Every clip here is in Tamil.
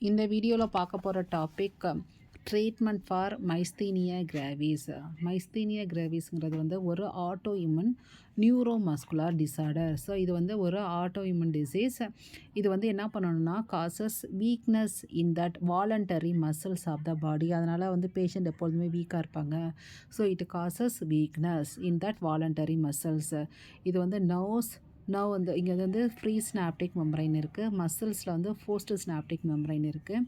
இந்த வீடியோவில் பார்க்க போகிற டாபிக் ட்ரீட்மெண்ட் ஃபார் மைஸ்தீனியா கிராவிஸ். மைஸ்தீனியா கிராவிஸ்ங்கிறது வந்து ஒரு auto immune neuromuscular disorder. So இது வந்து ஒரு ஆட்டோ இம்யூன் டிசீஸ். இது வந்து என்ன பண்ணணும்னா causes weakness in that voluntary muscles of the body. அதனால் வந்து பேஷண்ட் எப்பொழுதுமே வீக்காக இருப்பாங்க. So it causes weakness in that voluntary muscles. இது வந்து நர்வ் வந்து இங்கே வந்து ஃப்ரீ ஸ்னாப்டிக் மெம்பரைன் இருக்குது. மசில்ஸில் வந்து போஸ்ட் ஸ்னாப்டிக் மெம்பரைன் இருக்குது.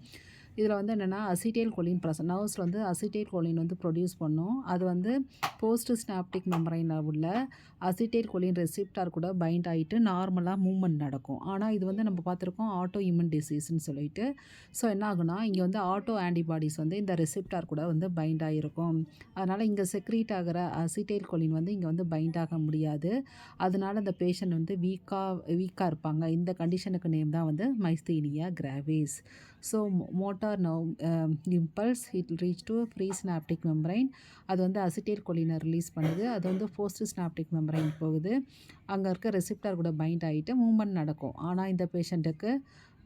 இதில் வந்து என்னென்னா அசிட்டைல் கோலின் நர்வ்ஸில் வந்து அசிட்டைல் கோலின் வந்து ப்ரொடியூஸ் பண்ணும். அது வந்து போஸ்ட் ஸ்னாப்டிக் மெம்பரைனில் உள்ள அசிட்டைல் கோலின் ரெசிப்டார் கூட பைண்ட் ஆகிட்டு நார்மலாக மூவ்மெண்ட் நடக்கும். ஆனால் இது வந்து நம்ம பார்த்துருக்கோம் ஆட்டோ இம்யூன் டிசீஸ்ன்னு சொல்லிட்டு. ஸோ என்ன ஆகுனா இங்கே வந்து ஆட்டோ ஆன்டிபாடிஸ் வந்து இந்த ரெசிப்டார் கூட வந்து பைண்ட் ஆகிருக்கும். அதனால் இங்கே செக்ரீட் ஆகிற அசிட்டைல் கோலின் வந்து இங்கே வந்து பைண்ட் ஆக முடியாது. அதனால இந்த பேஷண்ட் வந்து வீக்காக இருப்பாங்க. இந்த கண்டிஷனுக்கு நேம் தான் வந்து myasthenia gravis. So motor nerve impulse it reach to pre synaptic membrane. அது வந்து அசிட்டைல் கோலினை ரிலீஸ் பண்ணுது. அது வந்து போஸ்ட் ஸ்னாப்டிக் மெம்பரைன் போகுது. அங்கே இருக்க ரெசிப்டார் கூட பைண்ட் ஆகிட்டு மூவ்மெண்ட் நடக்கும். ஆனால் இந்த பேஷண்ட்டுக்கு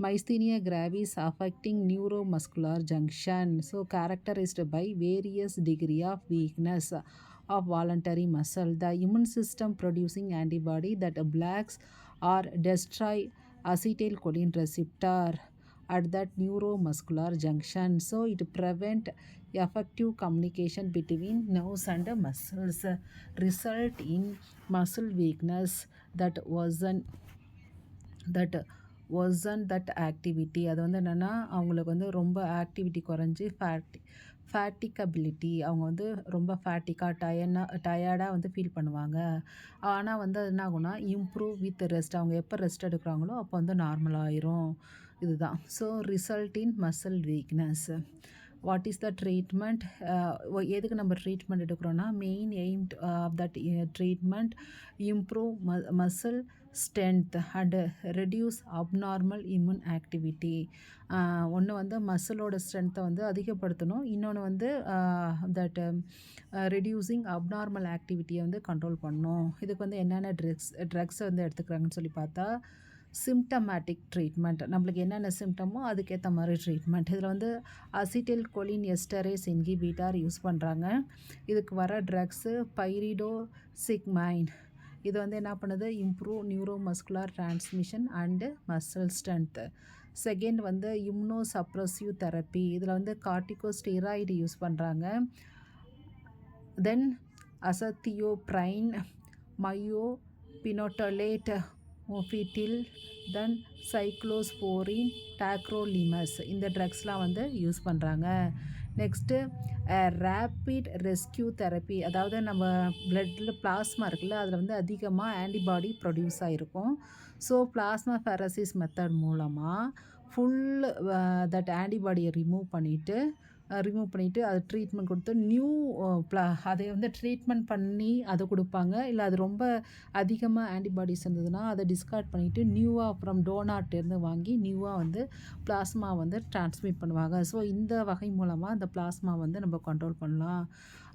Myasthenia gravis affecting neuromuscular junction. So characterized by various degree of weakness of voluntary muscle. The immune system producing antibody that blocks or destroy acetylcholine receptor at that neuromuscular junction. So it prevent effective communication between nerves and muscles, result in muscle weakness that wasn't that activity. அது வந்து என்னென்னா அவங்களுக்கு வந்து ரொம்ப ஆக்டிவிட்டி குறைஞ்சி ஃபேட்டிகபிலிட்டி, அவங்க வந்து ரொம்ப டயர்டாக வந்து ஃபீல் பண்ணுவாங்க. ஆனால் வந்து அது என்ன ஆகும்னா இம்ப்ரூவ் வித் ரெஸ்ட். அவங்க எப்போ ரெஸ்ட் எடுக்கிறாங்களோ அப்போ வந்து நார்மலாகிரும். இதுதான். So result in muscle weakness. What is the treatment? எதுக்கு நம்ம ட்ரீட்மெண்ட் எடுக்கிறோன்னா main aim of that treatment improve muscle strength and reduce abnormal immune activity. ஒன்று வந்து மசிலோட ஸ்ட்ரென்த்தை வந்து அதிகப்படுத்தணும். இன்னொன்று வந்து தட் ரெடியூசிங் அப்நார்மல் ஆக்டிவிட்டியை வந்து கண்ட்ரோல் பண்ணணும். இதுக்கு வந்து என்னென்ன ட்ரக்ஸ் வந்து எடுத்துக்கிறாங்கன்னு சொல்லி பார்த்தா சிம்டமேட்டிக் ட்ரீட்மெண்ட். நம்மளுக்கு என்னென்ன சிம்டமோ அதுக்கேற்ற மாதிரி ட்ரீட்மெண்ட். இதில் வந்து அசிட்டைல் கோலின் எஸ்டரேஸ் இன்ஹிபிட்டார் யூஸ் பண்ணுறாங்க. இதுக்கு வர ட்ரக்ஸு பைரிடோசிக்மைன். இது வந்து என்ன பண்ணுது improve neuromuscular transmission and muscle strength. Second வந்து இம்யூனோசப்ரசிவ் தெரப்பி. இதில் வந்து கார்டிகோஸ்டீராய்டு யூஸ் பண்ணுறாங்க. தென் அசத்தியோப்ரைன், மயோபினோட்டோலேட், மோஃபிட்டில், தென் சைக்ளோஸ்போரின், டாக்ரோலிமஸ். இந்த ட்ரக்ஸ்லாம் வந்து யூஸ் பண்ணுறாங்க. Next rapid rescue therapy. அதாவது நம்ம பிளட்டில் பிளாஸ்மா இருக்குல்ல, அதில் வந்து அதிகமாக ஆன்டிபாடி ப்ரொடியூஸ் ஆகிருக்கும். ஸோ பிளாஸ்மா ஃபெரசிஸ் மெத்தட் மூலமாக ஃபுல் தட் ஆன்டிபாடியை ரிமூவ் பண்ணிவிட்டு அது ட்ரீட்மெண்ட் கொடுத்து அதை வந்து ட்ரீட்மெண்ட் பண்ணி அதை கொடுப்பாங்க. இல்லை அது ரொம்ப அதிகமாக ஆன்டிபாடிஸ் இருந்ததுன்னா அதை டிஸ்கார்ட் பண்ணிவிட்டு நியூவாக ஃப்ரம் டோனார்ட்டேருந்து வாங்கி நியூவாக வந்து பிளாஸ்மா வந்து டிரான்ஸ்மிட் பண்ணுவாங்க. ஸோ இந்த வகை மூலமாக அந்த பிளாஸ்மா வந்து நம்ம கண்ட்ரோல் பண்ணலாம்.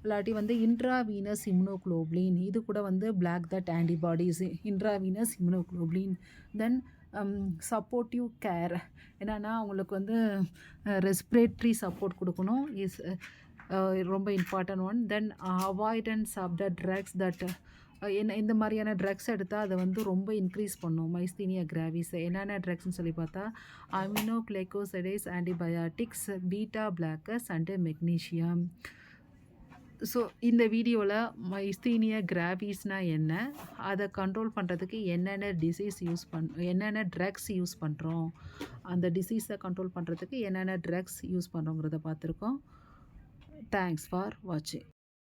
இல்லாட்டி வந்து இன்ட்ராவீனஸ் இம்யூனோகுளோபுலின். இது கூட வந்து block that antibodies, intravenous immunoglobulin. Then supportive care. என்னென்னா அவங்களுக்கு வந்து ரெஸ்பிரேட்ரி சப்போர்ட் கொடுக்கணும் இஸ் ரொம்ப important one. Then avoidance of the drugs that இந்த மாதிரியான ட்ரக்ஸ் எடுத்தால் அதை வந்து ரொம்ப இன்க்ரீஸ் பண்ணும் மைஸ்தீனியா கிராவிஸ். என்னென்ன ட்ரக்ஸ்னு சொல்லி பார்த்தா aminoglycosides, antibiotics, beta blockers and magnesium. So இந்த வீடியோவில் மைஸ்தீனியா கிராவிஸ்னால் என்ன, அதை கண்ட்ரோல் பண்ணுறதுக்கு என்னென்ன ட்ரக்ஸ் யூஸ் பண்ணுறோம், அந்த டிசீஸை கண்ட்ரோல் பண்ணுறதுக்கு என்னென்ன ட்ரக்ஸ் யூஸ் பண்ணுறோங்கிறத பார்த்துருக்கோம். தேங்க்ஸ் ஃபார் வாட்சிங்.